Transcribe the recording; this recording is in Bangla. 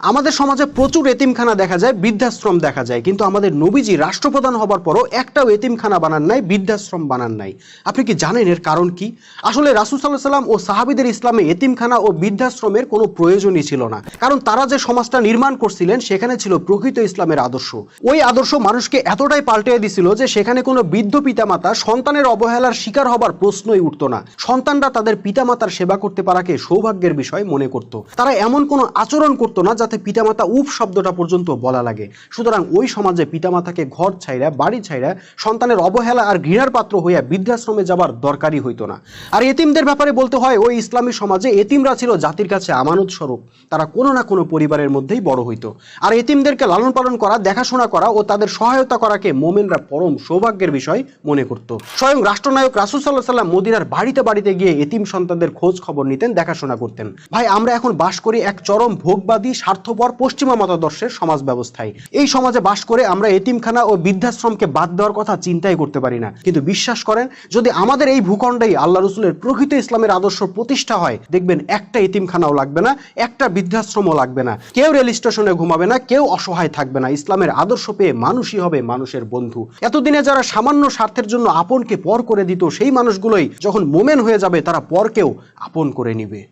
আমাদের সমাজে প্রচুর এতিমখানা দেখা যায়, বৃদ্ধাশ্রম দেখা যায়, কিন্তু আমাদের নবীজি রাষ্ট্রপ্রধান হবার পরও একটাও এতিমখানা বানান নাই, বৃদ্ধাশ্রম বানান নাই। আপনি কি জানেন এর কারণ কি? আসলে রাসূল সাল্লাল্লাহু আলাইহি সাল্লাম ও সাহাবীদের ইসলামে এতিমখানা ও বৃদ্ধাশ্রমের কোনো প্রয়োজনই ছিল না, কারণ তারা যে সমাজটা নির্মাণ করছিলেন সেখানে ছিল প্রকৃত ইসলামের আদর্শ। ওই আদর্শ মানুষকে এতটাই পাল্টে দিছিল যে সেখানে কোনো বৃদ্ধ পিতামাতা সন্তানের অবহেলার শিকার হবার প্রশ্নই উঠতো না। সন্তানরা তাদের পিতামাতার সেবা করতে পারাকে সৌভাগ্যের বিষয় মনে করত। তারা এমন কোনো আচরণ করতো না যাতে পিতামাতা উফ শব্দটা পর্যন্ত বলা লাগে। সুতরাং ওই সমাজে পিতামাতাকে ঘর ছাইরা, বাড়ি ছাইরা, সন্তানের অবহেলা আর ঘৃণার পাত্র হইয়া বৃদ্ধাশ্রমে যাবার দরকারই হইতো না। আর এতিমদের ব্যাপারে বলতে হয়, ওই ইসলামী সমাজে এতিমরা ছিল জাতির কাছে আমানত স্বরূপ। তারা কোনো না কোনো পরিবারের মধ্যেই বড় হইতো। আর এতিমদেরকে লালন পালন করা, দেখাশোনা করা ও তাদের সহায়তা করাকে মোমেনরা পরম সৌভাগ্যের বিষয় মনে করত। স্বয়ং রাষ্ট্রনায়ক রাসূল সাল্লাল্লাহু আলাইহি সাল্লাম মদিনার বাড়িতে বাড়িতে গিয়ে এতিম সন্তানদের খোঁজ খবর নিতেন, দেখাশোনা করতেন। ভাই, আমরা এখন বাস করি এক চরম ভোগবাদী, স্বার্থপর পশ্চিমা মতাদর্শের সমাজ ব্যবস্থায়। এই সমাজে বাস করে আমরা এতিমখানা ও বৃদ্ধাশ্রমকে বাদ দেওয়ার কথা চিন্তাই করতে পারি না। কিন্তু বিশ্বাস করেন, যদি আমাদের এই ভূখণ্ডেই আল্লাহ রসুলের প্রকৃত ইসলামের আদর্শ প্রতিষ্ঠা হয়, দেখবেন একটা এতিমখানাও লাগবে না, একটা বৃদ্ধাশ্রমও লাগবে না, কেউ রেল স্টেশনে ঘুমাবে না, কেউ অসহায় থাকবে না। ইসলামের আদর্শ পেয়ে মানুষই হবে মানুষের বন্ধু। এতদিনে যারা সামান্য স্বার্থের জন্য আপনকে পর করে দিত, সেই মানুষগুলোই যখন মোমেন হয়ে যাবে, তারা পরকেও আপন করে নিবে।